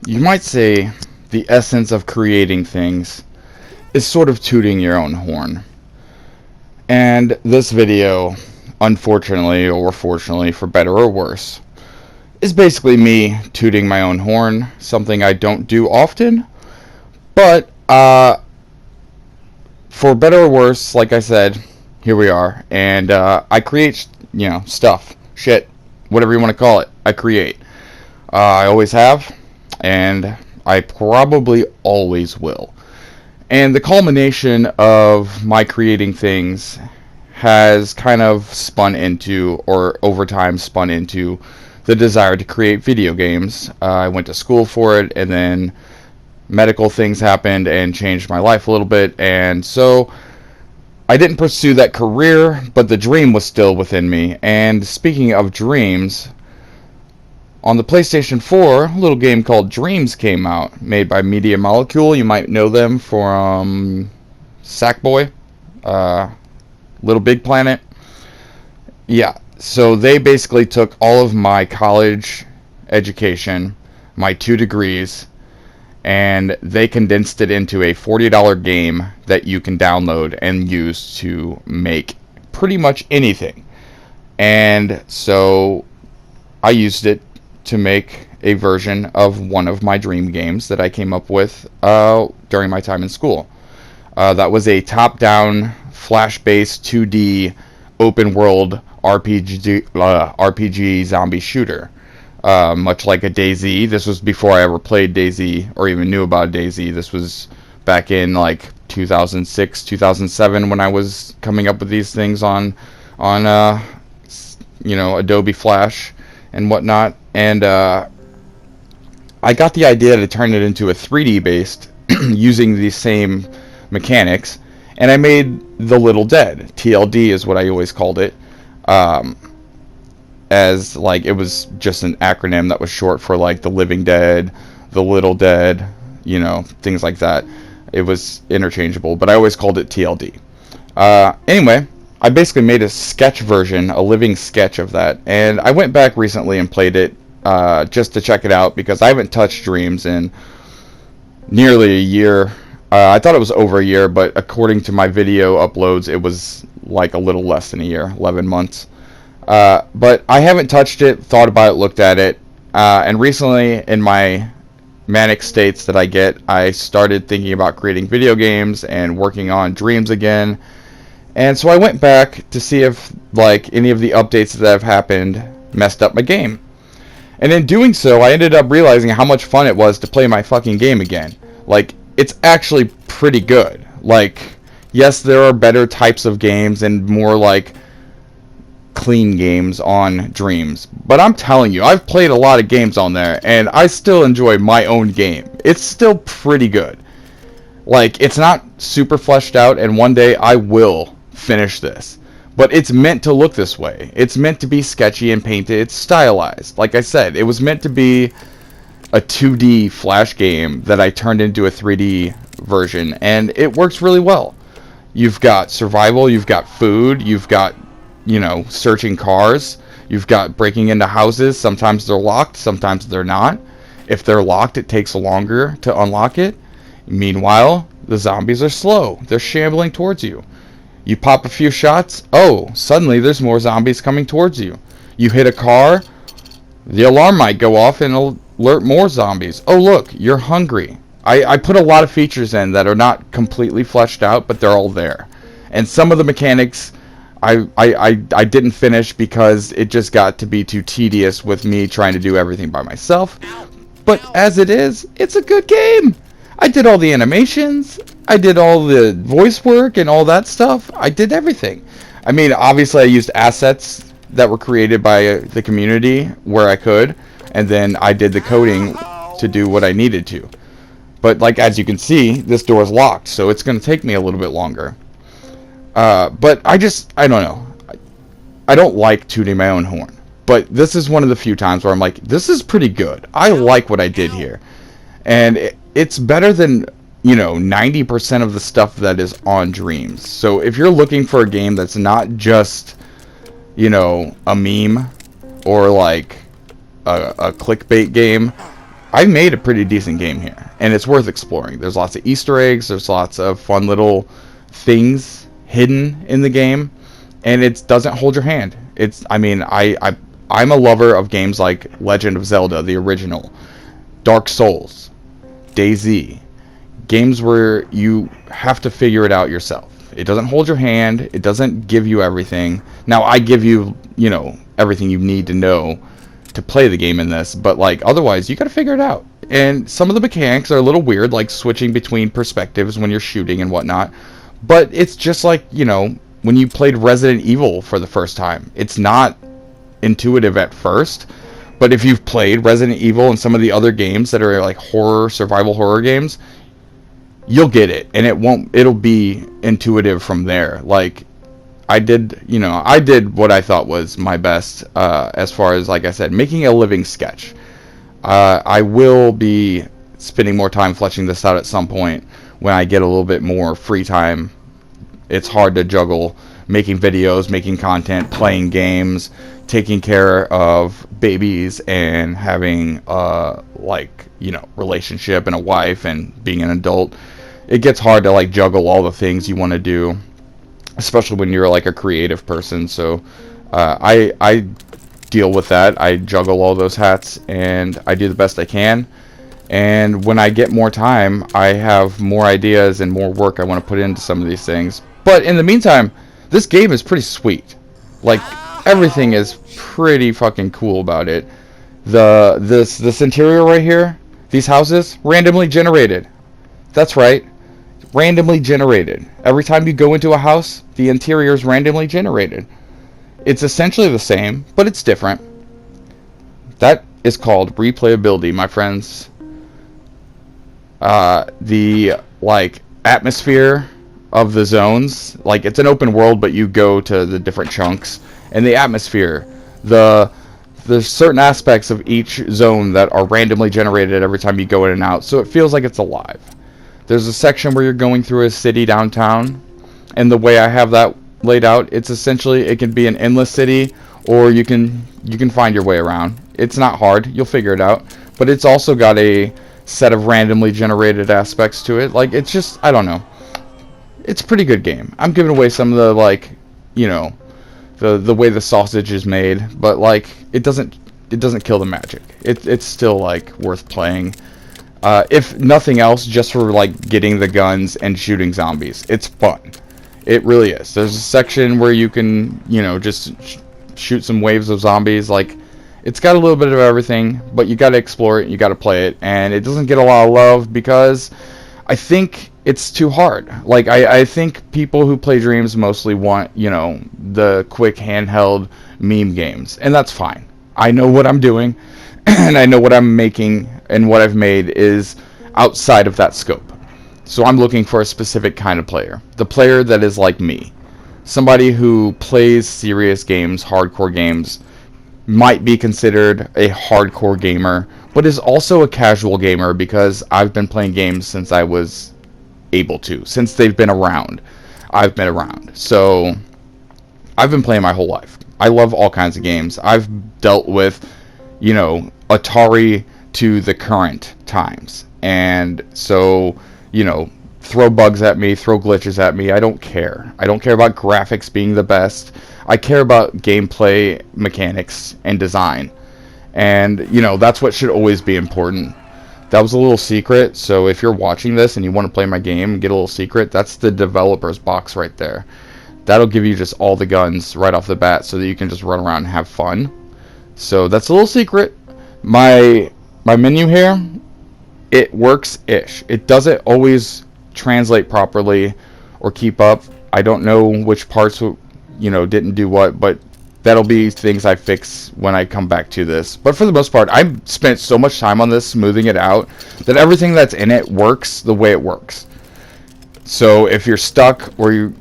You might say the essence of creating things is sort of tooting your own horn. And this video, unfortunately or fortunately, for better or worse, is basically me tooting my own horn, something I don't do often. But, for better or worse, like I said, here we are. And I create, stuff, shit, whatever you want to call it, I create. I always have, and I probably always will. And the culmination of my creating things has kind of spun into, or over time spun into, the desire to create video games. I went to school for it, and then medical things happened and changed my life a little bit, and so I didn't pursue that career, but the dream was still within me. And speaking of dreams, on the PlayStation 4, a little game called Dreams came out, made by Media Molecule. You might know them from Sackboy, Little Big Planet. Yeah, so they basically took all of my college education, my 2 degrees, and they condensed it into a $40 game that you can download and use to make pretty much anything. And so I used it to make a version of one of my dream games that I came up with during my time in school. That was a top-down, flash-based 2D open-world RPG zombie shooter. Much like a DayZ. This was before I ever played DayZ or even knew about DayZ. This was back in like 2006, 2007 when I was coming up with these things on Adobe Flash and whatnot. And I got the idea to turn it into a 3D based using the same mechanics, and I made The Little Dead. TLD is what I always called it. As like it was just an acronym that was short for like The Living Dead, The Little Dead, things like that. It was interchangeable, but I always called it TLD. Anyway, I basically made a sketch version, a living sketch of that, and I went back recently and played it just to check it out because I haven't touched Dreams in nearly a year. I thought it was over a year, but according to my video uploads, it was like a little less than a year, 11 months. But I haven't touched it, thought about it, looked at it, and recently in my manic states that I get, I started thinking about creating video games and working on Dreams again. And so I went back to see if like any of the updates that have happened messed up my game. And in doing so, I ended up realizing how much fun it was to play my fucking game again. Like, it's actually pretty good. Like, yes, there are better types of games and more like clean games on Dreams, but I'm telling you, I've played a lot of games on there and I still enjoy my own game. It's still pretty good. Like, it's not super fleshed out, and one day I will finish this, but it's meant to look this way. It's meant to be sketchy and painted. It's stylized. Like I said, it was meant to be a 2D flash game that I turned into a 3D version, and it works really well. You've got survival, you've got food, you've got searching cars. You've got breaking into houses. Sometimes they're locked, sometimes they're not. If they're locked, it takes longer to unlock it. Meanwhile, the zombies are slow. They're shambling towards you. You pop a few shots. Oh, suddenly there's more zombies coming towards you. You hit a car. The alarm might go off and alert more zombies. Oh, look, you're hungry. I put a lot of features in that are not completely fleshed out, but they're all there. And some of the mechanics I didn't finish because it just got to be too tedious with me trying to do everything by myself. But as it is, it's a good game. I did all the animations. I did all the voice work and all that stuff. I did everything. I mean, obviously I used assets that were created by the community where I could, and then I did the coding to do what I needed to. But like as you can see, this door is locked, so it's going to take me a little bit longer. But I don't know. I don't like tooting my own horn. But this is one of the few times where I'm like, this is pretty good. I like what I did here. And it's better than, 90% of the stuff that is on Dreams. So if you're looking for a game that's not just, a meme or like a clickbait game, I made a pretty decent game here, and it's worth exploring. There's lots of Easter eggs, there's lots of fun little things hidden in the game, and it doesn't hold your hand. I'm a lover of games like Legend of Zelda, the original, Dark Souls, DayZ, games where you have to figure it out yourself. It doesn't hold your hand, it doesn't give you everything. Now, I give you, everything you need to know to play the game in this, but like otherwise you got to figure it out. And some of the mechanics are a little weird, like switching between perspectives when you're shooting and whatnot, but it's just like when you played Resident Evil for the first time. It's not intuitive at first, but if you've played Resident Evil and some of the other games that are like survival horror games, you'll get it, and it'll be intuitive from there. Like I did what I thought was my best, as far as, like I said, making a living sketch. I will be spending more time fleshing this out at some point when I get a little bit more free time. It's hard to juggle making videos, making content, playing games, taking care of babies, and having relationship and a wife and being an adult. It gets hard to like juggle all the things you want to do, especially when you're like a creative person. So I deal with that. I juggle all those hats, and I do the best I can. And when I get more time, I have more ideas and more work I want to put into some of these things. But in the meantime, this game is pretty sweet. Like, everything is pretty fucking cool about it. This interior right here, these houses, randomly generated. That's right. Randomly generated. Every time you go into a house, the interior is randomly generated. It's essentially the same, but it's different. That is called replayability, my friends. The atmosphere of the zones, like, it's an open world, but you go to the different chunks, and the atmosphere, there's certain aspects of each zone that are randomly generated every time you go in and out, so it feels like it's alive. There's a section where you're going through a city downtown, and the way I have that laid out, it's essentially, it can be an endless city, or you can find your way around. It's not hard, you'll figure it out, but it's also got a set of randomly generated aspects to it. Like, it's just, I don't know. It's a pretty good game. I'm giving away some of the, like, the way the sausage is made, but like, it doesn't kill the magic. It's still like worth playing. If nothing else, just for like getting the guns and shooting zombies. It's fun. It really is. There's a section where you can, just shoot some waves of zombies. Like, it's got a little bit of everything, but you got to explore it, you got to play it, and it doesn't get a lot of love because I think it's too hard. Like, I think people who play Dreams mostly want, the quick handheld meme games, and that's fine. I know what I'm doing, and I know what I'm making, and what I've made is outside of that scope. So I'm looking for a specific kind of player. The player that is like me. Somebody who plays serious games, hardcore games, might be considered a hardcore gamer, but is also a casual gamer because I've been playing games since I was able to. Since they've been around, I've been around. So I've been playing my whole life. I love all kinds of games. I've dealt with, Atari to the current times. And so, throw bugs at me, throw glitches at me. I don't care. I don't care about graphics being the best. I care about gameplay, mechanics, and design. And, that's what should always be important. That was a little secret, so if you're watching this and you want to play my game and get a little secret, that's the developer's box right there. That'll give you just all the guns right off the bat so that you can just run around and have fun. So that's a little secret. My menu here, it works-ish. It doesn't always translate properly or keep up. I don't know which parts, didn't do what, but that'll be things I fix when I come back to this. But for the most part, I've spent so much time on this, smoothing it out, that everything that's in it works the way it works. So if you're stuck, or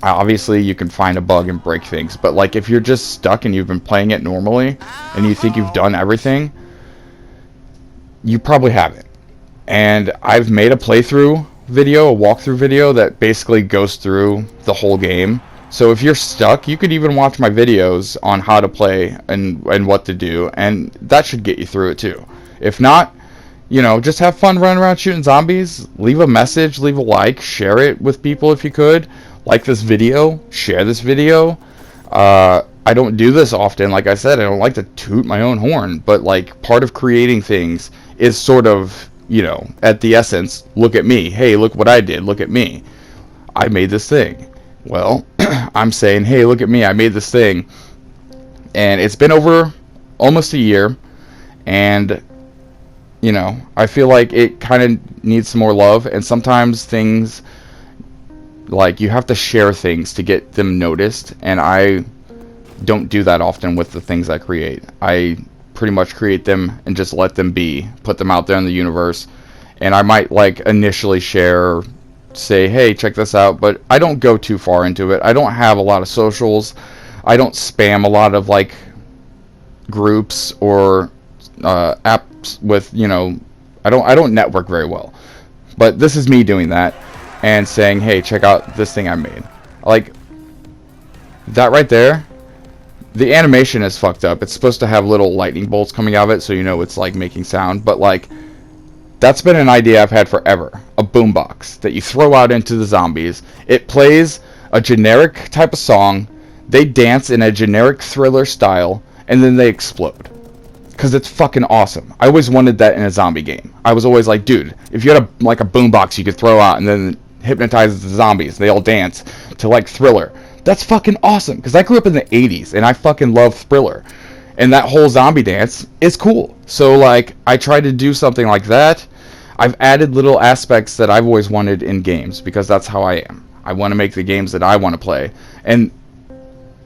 obviously you can find a bug and break things, but like if you're just stuck and you've been playing it normally, and you think you've done everything, you probably haven't. And I've made a playthrough video, a walkthrough video, that basically goes through the whole game. So if you're stuck, you could even watch my videos on how to play and what to do, and that should get you through it too. If not, you know, just have fun running around shooting zombies. Leave a message, leave a like, share it with people if you could. Like this video, share this video. I don't do this often. Like I said, I don't like to toot my own horn, but like part of creating things is sort of, you know, at the essence, look at me. Hey, look what I did. Look at me. I made this thing. Well, I'm saying, hey, look at me. I made this thing. And it's been over almost a year, and you know, I feel like it kind of needs some more love, and sometimes things, like, you have to share things to get them noticed, and I don't do that often with the things I create. I pretty much create them and just let them be, put them out there in the universe, and I might, like, initially share, say, hey, check this out, but I don't go too far into it. I don't have a lot of socials. I don't spam a lot of, like, groups or apps with, you know, I don't network very well. But this is me doing that and saying, hey, check out this thing I made. Like, that right there, the animation is fucked up. It's supposed to have little lightning bolts coming out of it, so you know it's, like, making sound. But, like, that's been an idea I've had forever. A boombox that you throw out into the zombies. It plays a generic type of song. They dance in a generic Thriller style, and then they explode. Because it's fucking awesome. I always wanted that in a zombie game. I was always like, dude, if you had a boombox you could throw out and then hypnotize the zombies, they all dance to, like, Thriller. That's fucking awesome. Because I grew up in the 80s, and I fucking love Thriller. And that whole zombie dance is cool. So, like, I tried to do something like that. I've added little aspects that I've always wanted in games, because that's how I am. I want to make the games that I want to play. And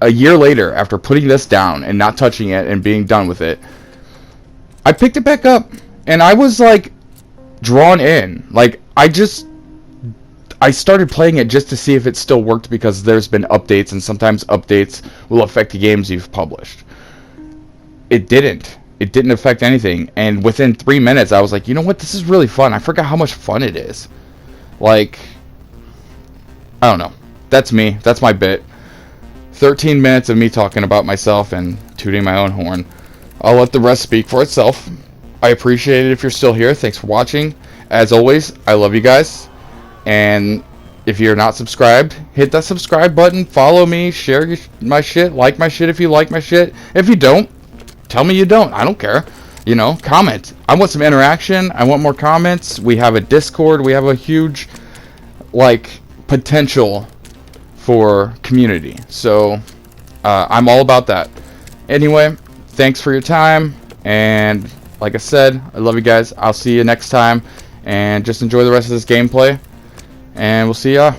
a year later, after putting this down and not touching it and being done with it, I picked it back up, and I was, like, drawn in. Like, I started playing it just to see if it still worked, because there's been updates, and sometimes updates will affect the games you've published. It didn't. It didn't affect anything, and within 3 minutes, I was like, you know what, this is really fun. I forgot how much fun it is. Like, I don't know. That's me. That's my bit. 13 minutes of me talking about myself and tooting my own horn. I'll let the rest speak for itself. I appreciate it if you're still here. Thanks for watching. As always, I love you guys. And if you're not subscribed, hit that subscribe button. Follow me. Share my shit. Like my shit if you like my shit. If you don't, tell me you don't. I don't care. You know, comment. I want some interaction. I want more comments. We have a Discord. We have a huge, like, potential for community. So, I'm all about that. Anyway, thanks for your time, and like I said, I love you guys. I'll see you next time, and just enjoy the rest of this gameplay, and we'll see ya.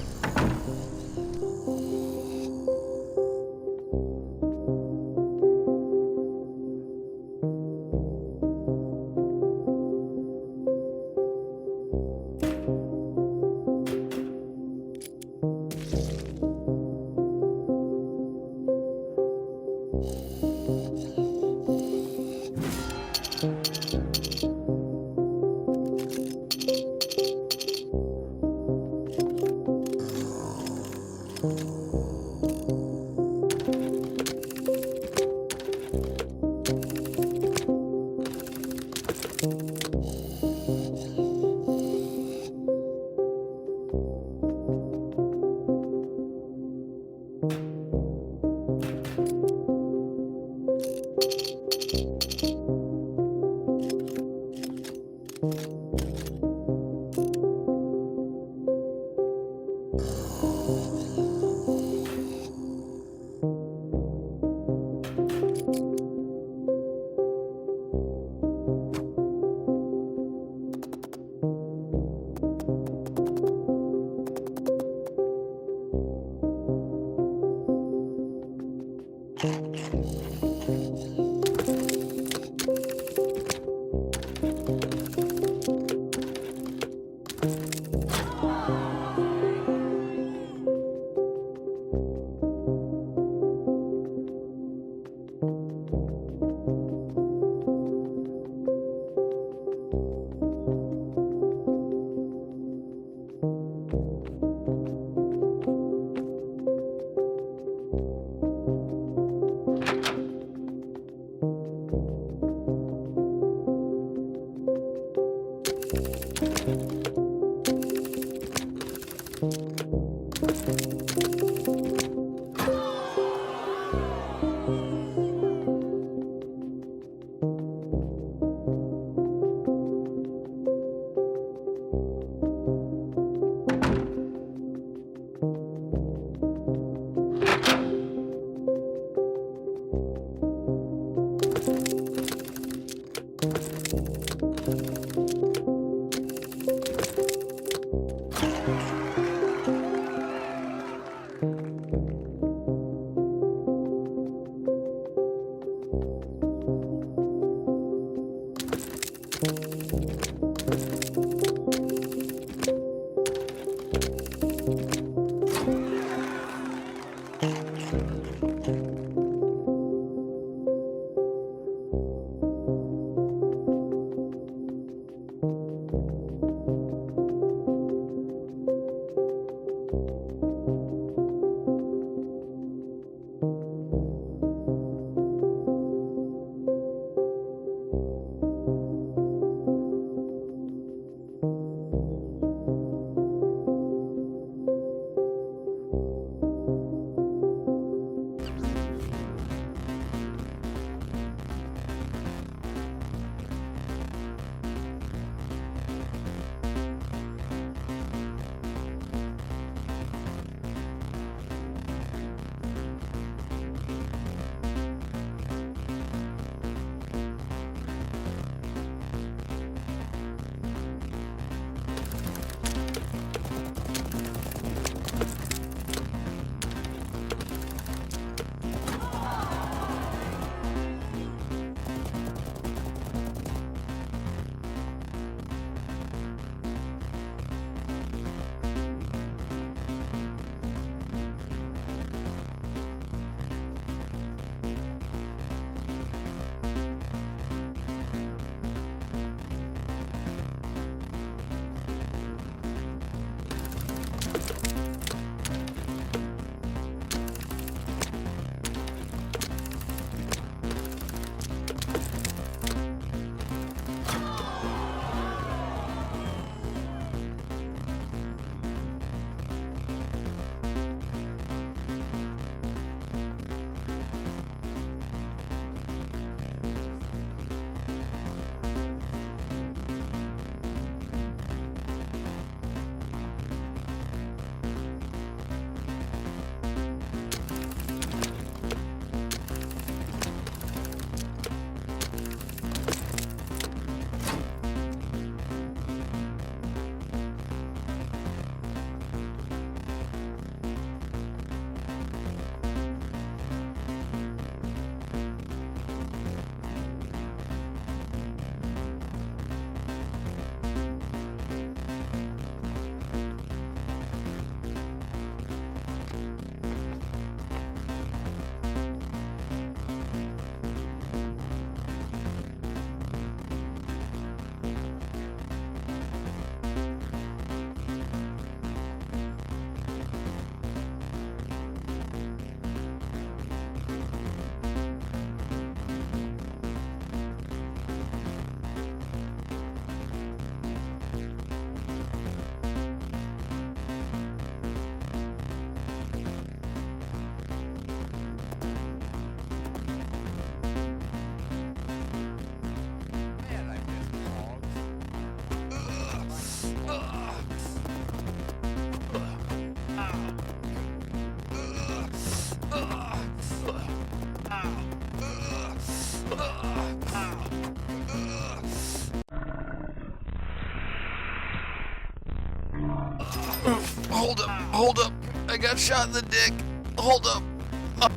Hold up. I got shot in the dick. Hold up.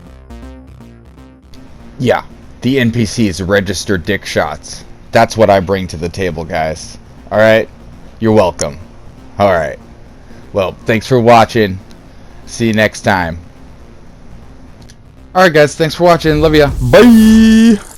Yeah, the NPCs register dick shots. That's what I bring to the table, guys. Alright? You're welcome. Alright. Well, thanks for watching. See you next time. Alright, guys. Thanks for watching. Love ya. Bye!